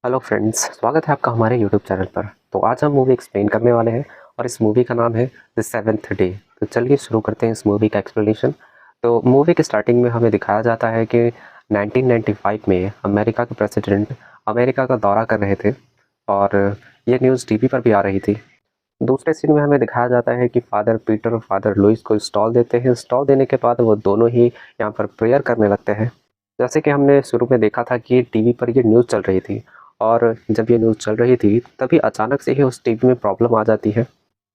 Hello friends, स्वागत है आपका हमारे यूट्यूब चैनल पर। तो आज हम मूवी एक्सप्लेन करने वाले हैं और इस मूवी का नाम है द सेवेंथ डे। तो चलिए शुरू करते हैं इस मूवी का एक्सप्लेनेशन। तो मूवी के स्टार्टिंग में हमें दिखाया जाता है कि 1995 में अमेरिका के प्रेसिडेंट अमेरिका का दौरा कर रहे थे और ये न्यूज़ टीवी पर भी आ रही थी। दूसरे सीन में हमें दिखाया जाता है कि फादर पीटर और फादर लुइस को स्टॉल देते हैं। स्टॉल देने के बाद वो दोनों ही यहाँ पर प्रेयर करने लगते हैं। जैसे कि हमने शुरू में देखा था कि टीवी पर ये न्यूज़ चल रही थी और जब ये न्यूज़ चल रही थी तभी अचानक से ही उस टीवी में प्रॉब्लम आ जाती है।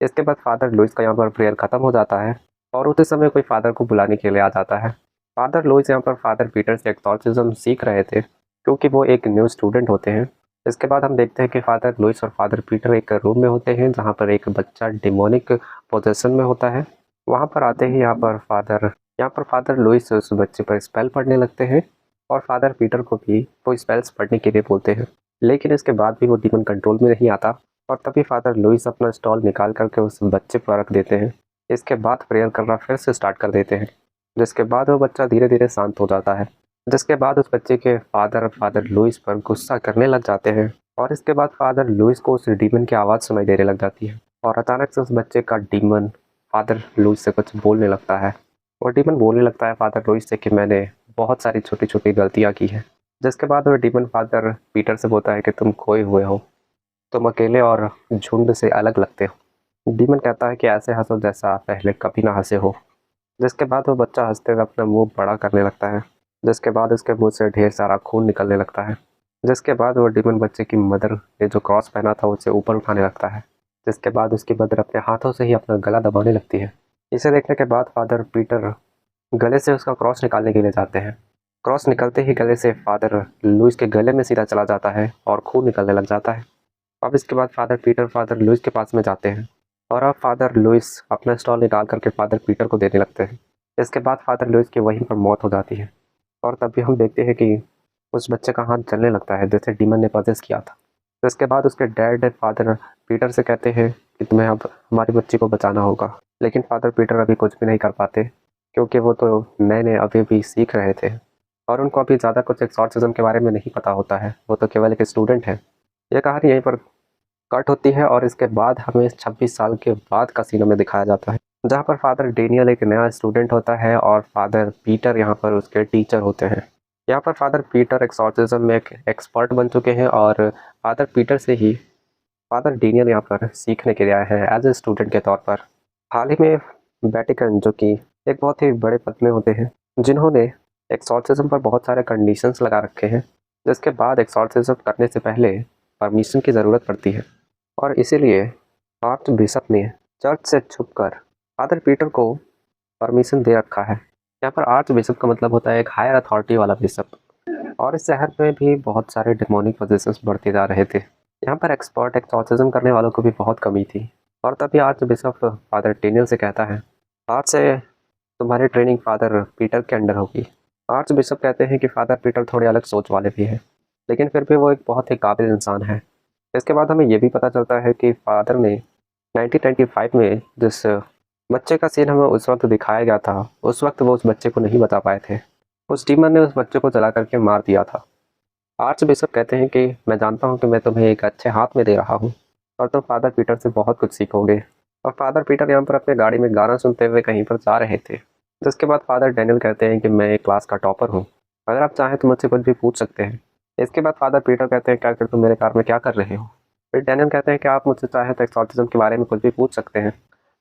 इसके बाद फादर लुइस का यहाँ पर प्रेयर ख़त्म हो जाता है और उसी समय कोई फादर को बुलाने के लिए आ जाता है। फादर लुइस यहाँ पर फादर पीटर से एक्सॉर्सिज्म सीख रहे थे क्योंकि वो एक न्यू स्टूडेंट होते हैं। इसके बाद हम देखते हैं कि फादर लुइस और फादर पीटर एक रूम में होते हैं जहाँ पर एक बच्चा डिमोनिक पोजेशन में होता है। वहाँ पर आते ही यहाँ पर फादर लुइस उस बच्चे पर स्पेल पढ़ने लगते हैं और फादर पीटर को भी वो स्पेल्स पढ़ने के लिए बोलते हैं। लेकिन इसके बाद भी वो डीमन कंट्रोल में नहीं आता और तभी फादर लुइस अपना स्टॉल निकाल करके उस बच्चे पर रख देते हैं। इसके बाद प्रेयर करना फिर से स्टार्ट कर देते हैं, जिसके बाद वो बच्चा धीरे धीरे शांत हो जाता है। जिसके बाद उस बच्चे के फादर लुइस पर गुस्सा करने लग जाते हैं और इसके बाद फादर लुइस को उस डीमन की आवाज़ सुनाई देने लग जाती है और अचानक से उस बच्चे का डीमन फादर लुइस से कुछ बोलने लगता है। और डीमन बोलने लगता है फादर लुइस से कि मैंने बहुत सारी छोटी छोटी गलतियाँ की हैं। जिसके बाद वो डीमन फादर पीटर से बोलता है कि तुम खोए हुए हो, तुम अकेले और झुंड से अलग लगते हो। डीमन कहता है कि ऐसे हंसो जैसा पहले कभी ना हंसे हो। जिसके बाद वो बच्चा हंसते हुए अपना मुंह बड़ा करने लगता है, जिसके बाद उसके मुंह से ढेर सारा खून निकलने लगता है। जिसके बाद वो डीमन बच्चे की मदर ने जो क्रॉस पहना था उसे ऊपर उठाने लगता है। जिसके बाद उसकी मदर अपने हाथों से ही अपना गला दबाने लगती है। इसे देखने के बाद फादर पीटर गले से उसका क्रॉस निकालने के लिए जाते हैं। क्रॉस निकलते ही गले से फादर लुइस के गले में सीधा चला जाता है और खून निकलने लग जाता है। अब इसके बाद फादर पीटर फादर लुइस के पास में जाते हैं और अब फादर लुइस अपना स्टॉल निकाल करके फादर पीटर को देने लगते हैं। इसके बाद फादर लुइस की वहीं पर मौत हो जाती है और तभी हम देखते हैं कि उस बच्चे का हाथ जलने लगता है जैसे डीमन ने पजेस किया था। तो इसके बाद उसके डैड फादर पीटर से कहते हैं कि तुम्हें अब हमारी बच्ची को बचाना होगा। लेकिन फादर पीटर अभी कुछ भी नहीं कर पाते क्योंकि वो तो नए नए अभी भी सीख रहे थे और उनको अभी ज़्यादा कुछ एक्सॉर्सिज्म के बारे में नहीं पता होता है। वो तो केवल एक स्टूडेंट है। ये कहानी यहीं पर कट होती है और इसके बाद हमें 26 साल के बाद का सीन में दिखाया जाता है जहाँ पर फादर डेनियल एक नया स्टूडेंट होता है और फादर पीटर यहाँ पर उसके टीचर होते हैं। यहाँ पर फादर पीटर एक्सॉर्सिज्म में एक एक्सपर्ट बन चुके हैं और फादर पीटर से ही फादर डेनियल यहाँ पर सीखने के लिए आए हैं एज ए स्टूडेंट के तौर पर। हाल ही में वेटिकन जो कि एक बहुत ही बड़े पद में होते हैं जिन्होंने एक्सॉर्सिज्म पर बहुत सारे कंडीशंस लगा रखे हैं, जिसके बाद एक्सॉर्सिज्म करने से पहले परमिशन की ज़रूरत पड़ती है और इसीलिए आर्च बिशप ने चर्च से छुपकर फादर पीटर को परमिशन दे रखा है। यहाँ पर आर्च बिशप का मतलब होता है एक हायर अथॉरिटी वाला बिशप और इस शहर में भी बहुत सारे डेमोनिक पोजेशंस बढ़ते जा रहे थे। यहाँ पर एक्सपर्ट एक्सॉर्सिज्म करने वालों को भी बहुत कमी थी और तभी आर्च बिशप फादर डेनियल से कहता है आज से तुम्हारी ट्रेनिंग फादर पीटर के अंडर होगी। आर्च बिशप कहते हैं कि फादर पीटर थोड़े अलग सोच वाले भी हैं लेकिन फिर भी वो एक बहुत ही काबिल इंसान है। इसके बाद हमें ये भी पता चलता है कि फादर ने 1995 में जिस बच्चे का सीन हमें उस वक्त दिखाया गया था उस वक्त वो उस बच्चे को नहीं बता पाए थे। उस डीमन ने उस बच्चे को जला करके मार दिया था। आर्च बिशप कहते हैं कि मैं जानता हूँ कि मैं तुम्हें एक अच्छे हाथ में दे रहा हूँ और तुम फादर पीटर से बहुत कुछ सीखोगे। और फादर पीटर यहाँ पर अपने गाड़ी में गाना सुनते हुए कहीं पर जा रहे थे। जिसके बाद फादर डेनियल कहते हैं कि मैं एक क्लास का टॉपर हूँ, अगर आप चाहें तो मुझसे कुछ भी पूछ सकते हैं। इसके बाद फादर पीटर कहते हैं क्या कर तुम मेरे कार में क्या कर रहे हो। फिर डैनियल कहते हैं कि आप मुझसे चाहे तो एक्सॉर्सिज्म के बारे में कुछ भी पूछ सकते हैं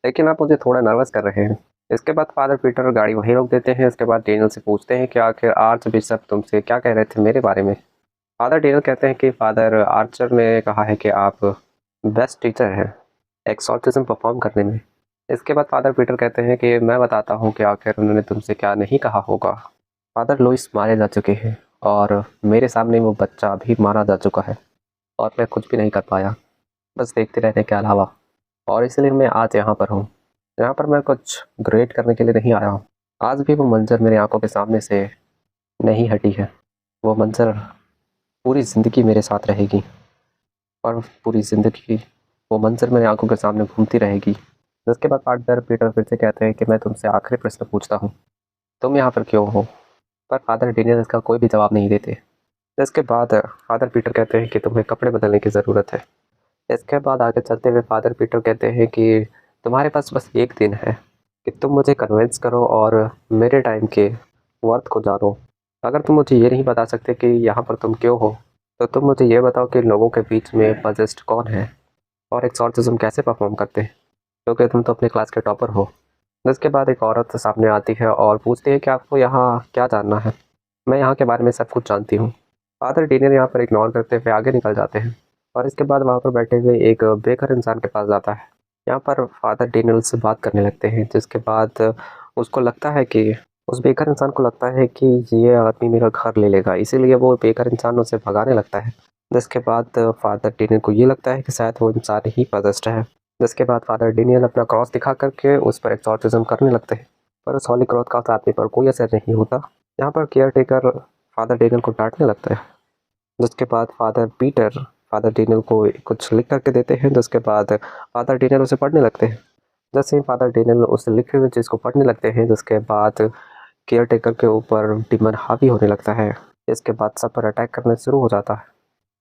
लेकिन आप मुझे थोड़ा नर्वस कर रहे हैं। इसके बाद फादर पीटर गाड़ी वहीं रोक देते हैं। इसके बाद डैनियल से पूछते हैं कि आखिर आर्च बिशप तुमसे क्या कह रहे थे मेरे बारे में। फादर डैनियल कहते हैं कि फादर आर्चर ने कहा है कि आप बेस्ट टीचर हैं एक्सॉर्सिज्म परफॉर्म करने में। इसके बाद फादर पीटर कहते हैं कि मैं बताता हूँ कि आखिर उन्होंने तुमसे क्या नहीं कहा होगा। फादर लुइस मारे जा चुके हैं और मेरे सामने वो बच्चा भी मारा जा चुका है और मैं कुछ भी नहीं कर पाया बस देखते रहने के अलावा, और इसलिए मैं आज यहाँ पर हूँ। यहाँ पर मैं कुछ ग्रेट करने के लिए नहीं आया हूँ। आज भी वो मंजर मेरी आंखों के सामने से नहीं हटी है। वो मंजर पूरी ज़िंदगी मेरे साथ रहेगी और पूरी ज़िंदगी वो मंजर मेरी आंखों के सामने घूमती रहेगी। जिसके बाद फादर पीटर फिर से कहते हैं कि मैं तुमसे आखिरी प्रश्न पूछता हूँ, तुम यहाँ पर क्यों हो। पर फादर डेनियल इसका कोई भी जवाब नहीं देते। इसके बाद फादर पीटर कहते हैं कि तुम्हें कपड़े बदलने की ज़रूरत है। इसके बाद आगे चलते हुए फादर पीटर कहते हैं कि तुम्हारे पास बस एक दिन है कि तुम मुझे कन्विंस करो और मेरे टाइम के वर्थ को जानो। अगर तुम मुझे ये नहीं बता सकते कि यहाँ पर तुम क्यों हो, तो तुम मुझे ये बताओ कि लोगों के बीच में पजेस्ट कौन है और एक्सॉर्सिज्म कैसे परफॉर्म करते हैं, क्योंकि तुम तो अपने क्लास के टॉपर हो। जिसके बाद एक औरत सामने आती है और पूछती है कि आपको यहाँ क्या जानना है। मैं यहाँ के बारे में सब कुछ जानती हूँ। फादर डीनियल यहाँ पर इग्नोर करते हुए आगे निकल जाते हैं और इसके बाद वहाँ पर बैठे हुए एक बेघर इंसान के पास जाता है। यहाँ पर फादर डीनियल से बात करने लगते हैं, जिसके बाद उसको लगता है कि उस बेघर इंसान को लगता है कि ये आदमी मेरा घर ले लेगा, इसीलिए वो बेघर इंसान उसे भगाने लगता है। जिसके बाद फादर डीनियल को ये लगता है कि शायद वो इंसान ही पजेस्ड है। जिसके बाद फादर डीनियल अपना क्रॉस दिखा करके उस पर एक्सॉर्सिज्म करने लगते हैं, पर उस हॉली क्रॉस का उस आदमी पर कोई असर नहीं होता। यहाँ पर केयर टेकर फादर डीनियल को डांटने लगता है। जिसके बाद फादर पीटर फादर डीनियल को कुछ लिख करके देते हैं, जिसके बाद फादर डीनियल उसे पढ़ने लगते हैं। जैसे ही फादर डीनियल उस लिखे हुए चीज़ को पढ़ने लगते हैं, जिसके बाद केयर टेकर के ऊपर डिमन हावी होने लगता है। इसके बाद सब पर अटैक करना शुरू हो जाता है,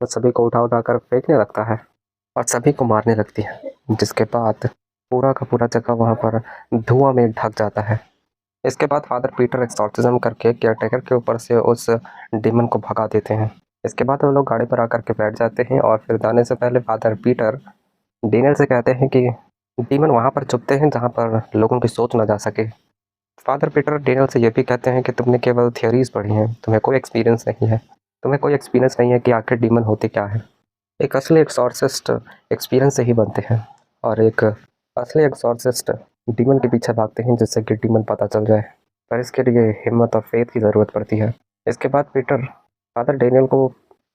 वो सभी को उठा उठा कर फेंकने लगता है और सभी को मारने लगती है। जिसके बाद पूरा का पूरा जगह वहाँ पर धुआं में ढक जाता है। इसके बाद फादर पीटर एक्सॉर्सिज्म करके केयरटेकर के ऊपर से उस डिमन को भगा देते हैं। इसके बाद वो लोग गाड़ी पर आकर के बैठ जाते हैं और फिर जाने से पहले फादर पीटर डीनियल से कहते हैं कि डीमन वहाँ पर छुपते हैं जहाँ पर लोगों की सोच ना जा सके। फादर पीटर डीनियल से ये भी कहते हैं कि तुमने केवल थियोरीज पढ़ी हैं, तुम्हें कोई एक्सपीरियंस नहीं है। तुम्हें कोई एक्सपीरियंस नहीं है कि आखिर डीमन होते क्या है। एक असली एक्सॉर्सिस्ट एक्सपीरियंस से ही बनते हैं और एक असली एक्सॉर्सिस्ट डीमन के पीछे भागते हैं जिससे कि डीमन पता चल जाए, पर इसके लिए हिम्मत और फेथ की ज़रूरत पड़ती है। इसके बाद पीटर फादर डेनियल को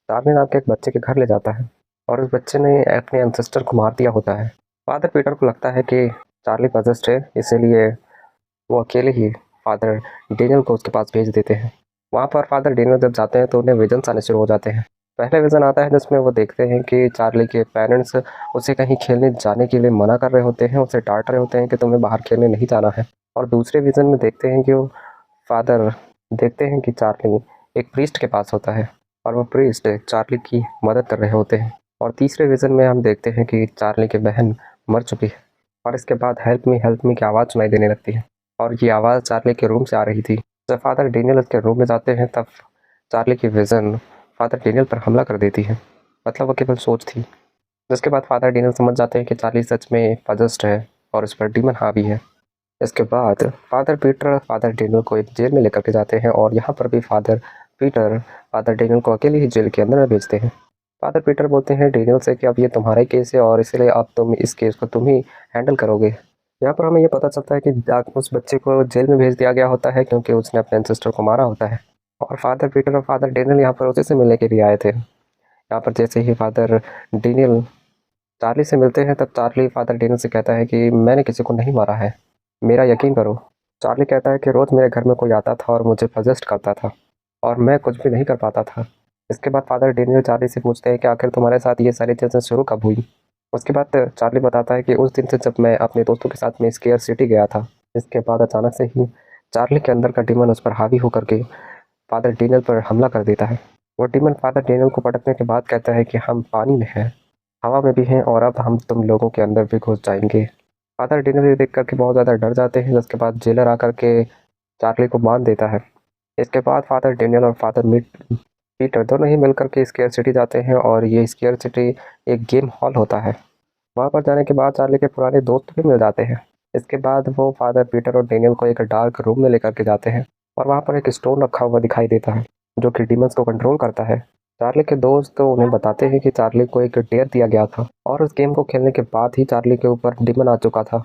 चार्ली नाम के एक बच्चे के घर ले जाता है और उस बच्चे ने अपने एंसेस्टर को मार दिया होता है। फादर पीटर को लगता है कि चार्ली पजेस्ड है, इसीलिए वो अकेले ही फादर डेनियल को उसके पास भेज देते हैं। वहाँ पर फादर डेनियल जब जाते हैं तो उन्हें विजन्स आने शुरू हो जाते हैं। पहले विज़न आता है जिसमें वो देखते हैं कि चार्ली के पेरेंट्स उसे कहीं खेलने जाने के लिए मना कर रहे होते हैं, उसे डांट रहे होते हैं कि तुम्हें बाहर खेलने नहीं जाना है। और दूसरे विज़न में देखते हैं कि वो फादर देखते हैं कि चार्ली एक प्रीस्ट के पास होता है और वो प्रीस्ट चार्ली की मदद कर रहे होते हैं। और तीसरे विज़न में हम देखते हैं कि चार्ली की बहन मर चुकी है और इसके बाद हेल्प मी की आवाज़ सुनाई देने लगती है और ये आवाज़ चार्ली के रूम से आ रही थी। जब फादर डेनियल उसके रूम में जाते हैं तब चार्ली की विज़न फादर डेनियल पर हमला कर देती है, मतलब वो केवल सोच थी। जिसके बाद फादर डेनियल समझ जाते हैं कि चार्ली सच में पजेस्ड है और उस पर डीमन हावी है। इसके बाद फादर पीटर फादर डेनियल को एक जेल में लेकर के जाते हैं और यहाँ पर भी फादर पीटर फादर डेनियल को अकेले ही जेल के अंदर में भेजते हैं। फादर पीटर बोलते हैं डेनियल से कि अब ये तुम्हारा ही केस है और इसीलिए अब तुम इस केस को तुम ही हैंडल करोगे। यहाँ पर हमें ये पता चलता है कि उस बच्चे को जेल में भेज दिया गया होता है क्योंकि उसने अपने एंसेस्टर को मारा होता है और फादर पीटर और फादर डेनियल यहाँ पर उसी से मिलने के लिए आए थे। यहाँ पर जैसे ही फादर डेनियल चार्ली से मिलते हैं तब चार्ली फादर डेनियल से कहता है कि मैंने किसी को नहीं मारा है, मेरा यकीन करो। चार्ली कहता है कि रोज़ मेरे घर में कोई आता था और मुझे पजेस्ट करता था और मैं कुछ भी नहीं कर पाता था। इसके बाद फादर डेनियल चार्ली से पूछते हैं कि आखिर तुम्हारे साथ ये सारी चीज़ें शुरू कब हुई। उसके बाद चार्ली बताता है कि उस दिन से जब मैं अपने दोस्तों के साथ में स्केयर सिटी गया था। इसके बाद अचानक से ही चार्ली के अंदर का डीमन उस पर हावी होकर के फादर डेनियल पर हमला कर देता है। वो डीमन फादर डेनियल को पटकने के बाद कहता है कि हम पानी में हैं, हवा में भी हैं और अब हम तुम लोगों के अंदर भी घुस जाएंगे। फादर डेनियल ये देख करके बहुत ज़्यादा डर जाते हैं। जिसके बाद जेलर आकर के चार्ली को बांध देता है। इसके बाद फादर डेनियल और फादर पीटर दोनों ही मिलकर के स्केयर सिटी जाते हैं और ये स्केयर सिटी एक गेम हॉल होता है। वहाँ पर जाने के बाद चार्ली के पुराने दोस्त भी मिल जाते हैं। इसके बाद वो फादर पीटर और डेनियल को एक डार्क रूम में लेकर के जाते हैं और वहाँ पर एक स्टोन रखा हुआ दिखाई देता है जो कि डीमंस को कंट्रोल करता है। चार्ली के दोस्त तो उन्हें बताते हैं कि चार्ली को एक डेयर दिया गया था और उस गेम को खेलने के बाद ही चार्ली के ऊपर डीमन आ चुका था।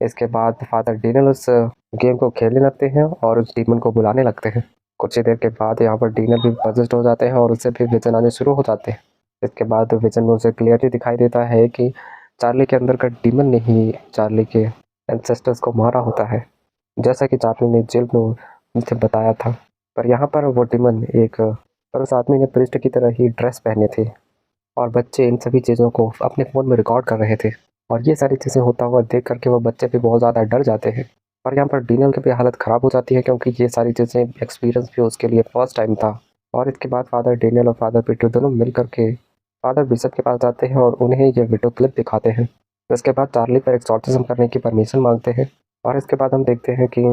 इसके बाद फादर डेनियल उस गेम को खेलने लगते हैं और उस डीमन को बुलाने लगते हैं। कुछ ही देर के बाद यहाँ पर डीनर भी पजेस्ड हो जाते हैं और उससे भी विजन आने शुरू हो जाते हैं। इसके बाद विजन में उसे क्लियरली दिखाई देता है कि चार्ली के अंदर का डीमन ने ही चार्ली के एंसेस्टर्स को मारा होता है, जैसा कि चार्ली ने जेल में उनसे बताया था। पर यहाँ पर वो डीमन पर उस आदमी ने प्रिस्ट की तरह ही ड्रेस पहने थे और बच्चे इन सभी चीज़ों को अपने फ़ोन में रिकॉर्ड कर रहे थे और ये सारी चीज़ें होता हुआ देख करके वो बच्चे भी बहुत ज़्यादा डर जाते हैं। और यहाँ पर डीनियल की भी हालत ख़राब हो जाती है क्योंकि ये सारी चीज़ें एक्सपीरियंस भी उसके लिए फर्स्ट टाइम था और इसके बाद फादर डेनियल और फादर पीटर दोनों मिल करके फादर बिशप के पास जाते हैं और उन्हें ये वीडियो क्लिप दिखाते हैं। इसके बाद चार्ली पर एक्सॉर्सिज्म करने की परमिशन मांगते हैं और इसके बाद हम देखते हैं कि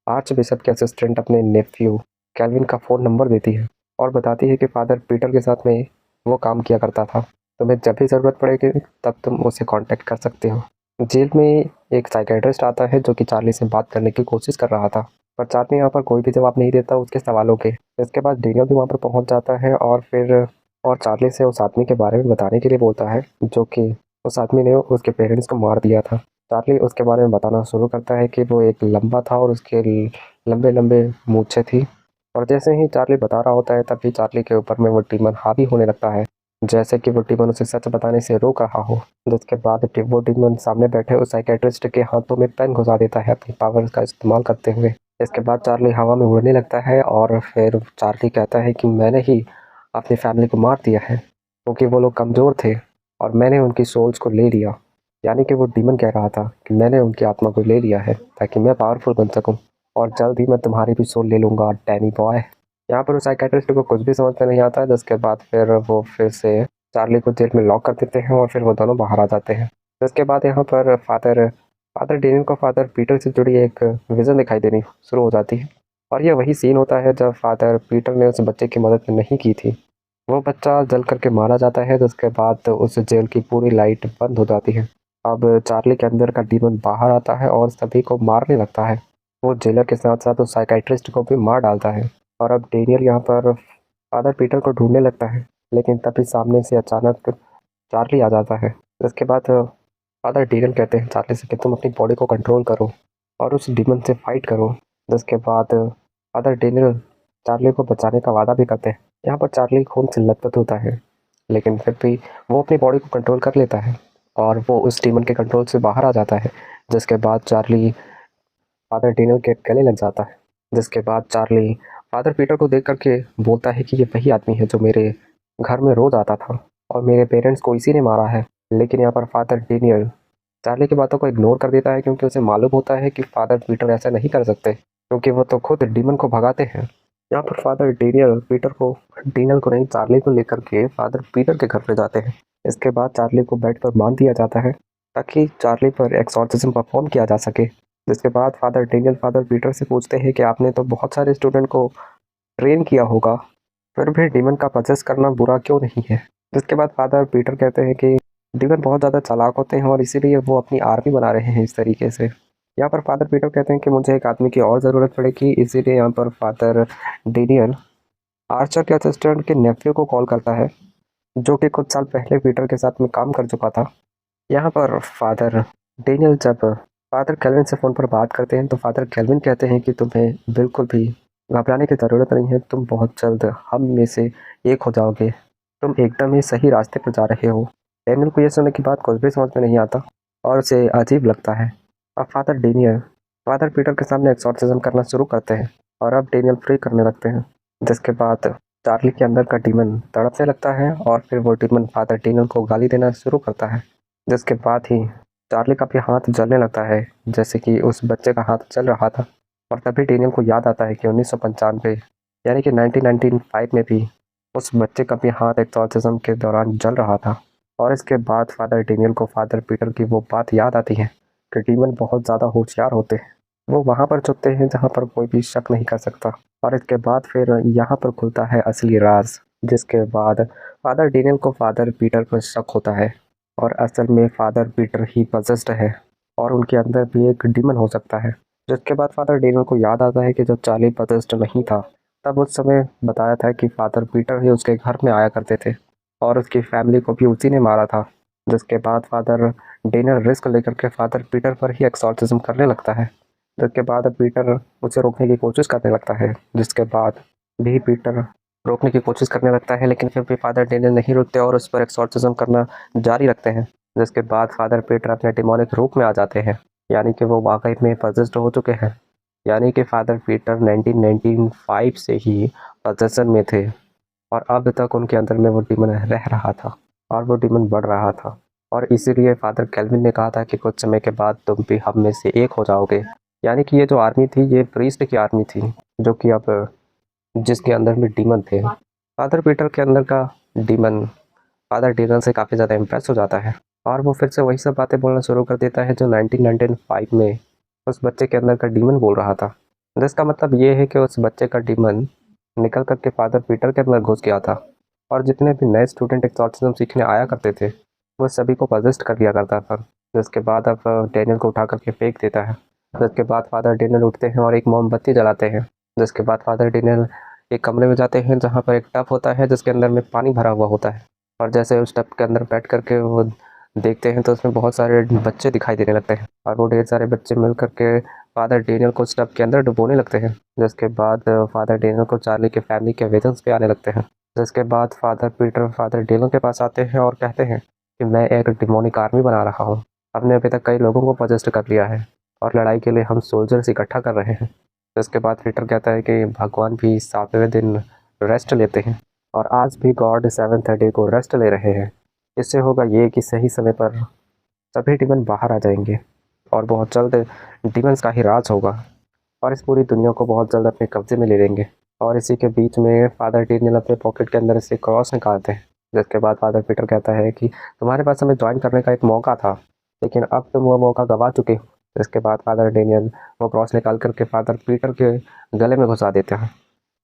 आर्च बिशप के असिस्टेंट अपने नेफ्यू कैल्विन का फ़ोन नंबर देती है और बताती है कि फादर पीटर के साथ में वो काम किया करता था, तुम्हें जब भी ज़रूरत पड़ेगी तब तुम उसे कांटेक्ट कर सकते हो। जेल में एक साइकेट्रिस्ट आता है जो कि चार्ली से बात करने की कोशिश कर रहा था, पर चार्ली यहाँ पर कोई भी जवाब नहीं देता उसके सवालों के। इसके बाद डेनियल भी वहाँ पर पहुँच जाता है और चार्ली से उस आदमी के बारे में बताने के लिए बोलता है जो कि उस आदमी ने उसके पेरेंट्स को मार दिया था। चार्ली उसके बारे में बताना शुरू करता है कि वो एक लंबा था और उसके लंबे लंबे मूछें थी। और जैसे ही चार्ली बता रहा होता है तभी चार्ली के ऊपर में वो डीमन हावी होने लगता है, जैसे कि वो डीमन उसे सच बताने से रोक रहा हो। जिसके बाद वो डीमन सामने बैठे उस साइकेट्रिस्ट के हाथों में पेन घुसा देता है अपनी पावर का इस्तेमाल करते हुए। इसके बाद चार्ली हवा में उड़ने लगता है और फिर चार्ली कहता है कि मैंने ही अपनी फैमिली को मार दिया है क्योंकि वो लोग कमज़ोर थे और मैंने उनकी सोल्स को ले लिया। यानी कि वो डीमन कह रहा था कि मैंने उनकी आत्मा को ले लिया है ताकि मैं पावरफुल बन सकूं और जल्द ही मैं तुम्हारी भी सोल ले लूँगा डैनी बॉय। यहाँ पर उस साइकेट्रिस्ट को कुछ भी समझ में नहीं आता है। जिसके बाद फिर वो फिर से चार्ली को जेल में लॉक कर देते हैं और फिर वो दोनों बाहर आ जाते हैं। जिसके बाद यहाँ पर फादर फादर डेनियल को फादर पीटर से जुड़ी एक विज़न दिखाई देनी शुरू हो जाती है और ये वही सीन होता है जब फादर पीटर ने उस बच्चे की मदद नहीं की थी। वो बच्चा जल करके मारा जाता है। जिसके बाद उस जेल की पूरी लाइट बंद हो जाती है। अब चार्ली के अंदर का डीमन बाहर आता है और सभी को मारने लगता है। वो जेलर के साथ साथ उस साइकाइट्रिस्ट को भी मार डालता है और अब डेनियल यहाँ पर फादर पीटर को ढूंढने लगता है, लेकिन तभी सामने से अचानक चार्ली आ जाता है। इसके बाद फादर डेनियल कहते हैं चार्ली से कि तुम अपनी बॉडी को कंट्रोल करो और उस डीमन से फाइट करो। जिसके बाद फादर डेनियल चार्ली को बचाने का वादा भी करते हैं। यहाँ पर चार्ली खून से लथपथ होता है, लेकिन फिर भी वो अपनी बॉडी को कंट्रोल कर लेता है और वो उस डीमन के कंट्रोल से बाहर आ जाता है। जिसके बाद चार्ली फादर डेनियल के गले लग जाता है। जिसके बाद चार्ली फादर पीटर को देख करके बोलता है कि ये वही आदमी है जो मेरे घर में रोज आता था और मेरे पेरेंट्स को इसी ने मारा है। लेकिन यहाँ पर फादर डेनियल चार्ली की बातों को इग्नोर कर देता है क्योंकि उसे मालूम होता है कि फादर पीटर ऐसा नहीं कर सकते क्योंकि वो तो खुद डीमन को भगाते हैं। यहाँ पर फादर डेनियल को नहीं चार्ली को लेकर के फादर पीटर के घर पे जाते हैं। इसके बाद चार्ली को बेड पर बांध दिया जाता है ताकि चार्ली पर एक्सॉर्सिज्म परफॉर्म किया जा सके। जिसके बाद फादर डेनियल फादर पीटर से पूछते हैं कि आपने तो बहुत सारे स्टूडेंट को ट्रेन किया होगा, फिर भी डीमन का पजेस करना बुरा क्यों नहीं है। जिसके बाद फादर पीटर कहते हैं कि डीमन बहुत ज़्यादा चालाक होते हैं और इसीलिए वो अपनी आर्मी बना रहे हैं इस तरीके से। यहाँ पर फादर पीटर कहते हैं कि मुझे एक आदमी की और ज़रूरत पड़ेगी, इसीलिए यहाँ पर फादर डेनियल आर्चर के असिस्टेंट के नेफ्यू को कॉल करता है जो कि कुछ साल पहले पीटर के साथ में काम कर चुका था। यहाँ पर फादर डेनियल जब फादर कैल्विन से फ़ोन पर बात करते हैं तो फादर कैल्विन कहते हैं कि तुम्हें बिल्कुल भी घबराने की ज़रूरत नहीं है, तुम बहुत जल्द हम में से एक हो जाओगे, तुम एकदम ही सही रास्ते पर जा रहे हो। डेनियल को यह सुनने की बात कुछ भी समझ में नहीं आता और उसे अजीब लगता है। अब फादर डेनियल फादर पीटर के सामने एक्सॉर्सिज्म करना शुरू करते हैं और अब डेनियल फ्री करने लगते हैं। जिसके बाद चार्ली के अंदर का डीमन तड़पने लगता है और फिर वो डीमन फादर डेनियल को गाली देना शुरू करता है। जिसके बाद ही चार्ली का भी हाथ जलने लगता है जैसे कि उस बच्चे का हाथ जल रहा था और तभी डेनियल को याद आता है कि 1995 यानी कि 1995 में भी उस बच्चे का भी हाथ एक्सॉर्सिज्म के दौरान जल रहा था। और इसके बाद फादर डेनियल को फादर पीटर की वो बात याद आती है कि डीमन बहुत ज़्यादा होशियार होते हैं, वो वहाँ पर छुपते हैं जहाँ पर कोई भी शक नहीं कर सकता। और इसके बाद फिर यहाँ पर खुलता है असली राज। जिसके बाद फादर डेनियल को फादर पीटर पर शक होता है और असल में फादर पीटर ही पजेस्ड है और उनके अंदर भी एक डीमन हो सकता है। जिसके बाद फादर डेनियल को याद आता है कि जब चार्ली पजेस्ड नहीं था तब उस समय बताया था कि फादर पीटर ही उसके घर में आया करते थे और उसकी फैमिली को भी उसी ने मारा था। जिसके बाद फादर डेनियल रिस्क लेकर के फादर पीटर पर ही एक्सॉर्सिज्म करने लगता है। जिसके बाद पीटर उसे रोकने की कोशिश करने लगता है। जिसके बाद भी पीटर रोकने की कोशिश करने लगता है लेकिन फिर भी फादर डेनियल नहीं रुकते और उस पर एक्सॉर्सिज्म करना जारी रखते हैं। जिसके बाद फादर पीटर अपने डिमोनिक रूप में आ जाते हैं, यानी कि वो वाकई में पजेस्ड हो चुके हैं। यानी कि फादर पीटर 1995 से ही पजेशन में थे और अब तक उनके अंदर में वो डीमन रह रहा था और वो डीमन बढ़ रहा था। और इसीलिए फादर कैल्विन ने कहा था कि कुछ समय के बाद तुम भी हम में से एक हो जाओगे। यानी कि ये जो आर्मी थी ये प्रीस्ट की आर्मी थी जो कि अब जिसके अंदर में डीमन थे। फादर पीटर के अंदर का डीमन फादर डेनियल से काफ़ी ज़्यादा इम्प्रेस हो जाता है और वो फिर से वही सब बातें बोलना शुरू कर देता है जो 1995 में उस बच्चे के अंदर का डीमन बोल रहा था। जिसका मतलब ये है कि उस बच्चे का डीमन निकल करके फादर पीटर के अंदर घुस गया था और जितने भी नए स्टूडेंट एक्सॉर्सिज्म सीखने आया करते थे वो सभी को पजेस्ट कर दिया करता था। जिसके बाद अब डेनियल को उठा करके फेंक देता है। जिसके बाद फादर डेनियल उठते हैं और एक मोमबत्ती जलाते हैं। जिसके बाद फादर डेनियल एक कमरे में जाते हैं जहाँ पर एक टब होता है जिसके अंदर में पानी भरा हुआ होता है और जैसे उस टब के अंदर बैठ करके वो देखते हैं तो उसमें बहुत सारे बच्चे दिखाई देने लगते हैं और वो ढेर सारे बच्चे मिल करके फादर डेनियल को उस टब के अंदर डुबोने लगते हैं। जिसके बाद फादर डेनियल को चार्ली के फैमिली के विजन्स पे आने लगते हैं। जिसके बाद फादर पीटर फादर डेनियल के पास आते हैं और कहते हैं कि मैं एक डिमोनिक आर्मी बना रहा हूँ। हमने अभी तक कई लोगों को पजेस्ट कर लिया है और लड़ाई के लिए हम सोल्जर्स इकट्ठा कर रहे हैं। जिसके बाद पीटर कहता है कि भगवान भी 7वें दिन रेस्ट लेते हैं और आज भी गॉड 7th डे को रेस्ट ले रहे हैं। इससे होगा ये कि सही समय पर सभी डीमन बाहर आ जाएंगे और बहुत जल्द डीमंस का ही राज होगा और इस पूरी दुनिया को बहुत जल्द अपने कब्जे में ले लेंगे। और इसी के बीच में फादर डेनियल अपने पॉकेट के अंदर से क्रॉस निकालते हैं। जिसके बाद फादर पीटर कहता है कि तुम्हारे पास हमें ज्वाइन करने का एक मौका था लेकिन अब तुम वो मौका गंवा चुके हो। जिसके बाद फादर डेनियल वो क्रॉस निकाल करके फादर पीटर के गले में घुसा देते हैं,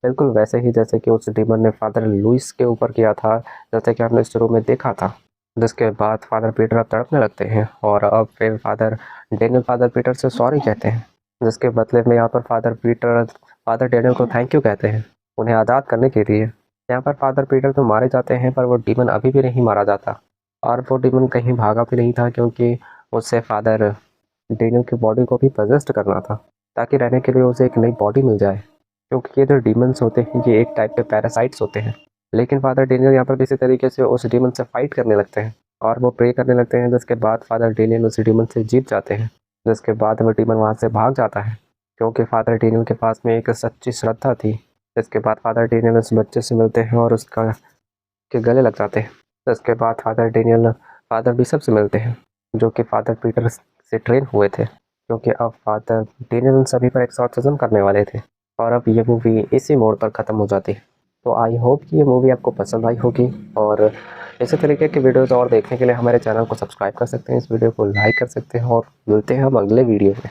बिल्कुल वैसे ही जैसे कि उस डीमन ने फादर लुइस के ऊपर किया था, जैसे कि हमने शुरू में देखा था। जिसके बाद फादर पीटर अब तड़पने लगते हैं और अब फिर फादर डेनियल फादर पीटर से सॉरी कहते हैं। जिसके बदले में यहाँ पर फादर डेनियल को थैंक यू कहते हैं उन्हें आज़ाद करने के लिए। यहाँ पर फादर पीटर तो मारे जाते हैं पर वो डीमन अभी भी नहीं मारा जाता और वो डीमन कहीं भागा भी नहीं था क्योंकि उससे फादर डेनियल की बॉडी को भी पजेस्ट करना था ताकि रहने के लिए उसे एक नई बॉडी मिल जाए। क्योंकि ये जो डीमंस होते हैं ये एक टाइप के पैरासाइट्स होते हैं। लेकिन फादर डेनियल यहाँ पर किसी तरीके से उस डीमन से फाइट करने लगते हैं और वो प्रे करने लगते हैं। जिसके बाद फादर डेनियल उस डीमन से जीत जाते हैं। जिसके बाद वो डीमन वहाँ से भाग जाता है क्योंकि फादर डेनियल के पास में एक सच्ची श्रद्धा थी। इसके बाद फादर डेनियल उस बच्चे से मिलते हैं और उसका के गले लग जाते हैं। इसके बाद फादर डेनियल फादर बिशप से मिलते हैं जो कि फादर पीटर से ट्रेन हुए थे क्योंकि अब फादर डेनियल उन सभी पर एक्सॉर्सिज्म करने वाले थे और अब ये मूवी इसी मोड़ पर ख़त्म हो जाती है। तो आई होप कि ये मूवी आपको पसंद आई होगी और इसी तरीके की वीडियोज़ और देखने के लिए हमारे चैनल को सब्सक्राइब कर सकते हैं, इस वीडियो को लाइक कर सकते हैं और मिलते हैं हम अगले वीडियो में।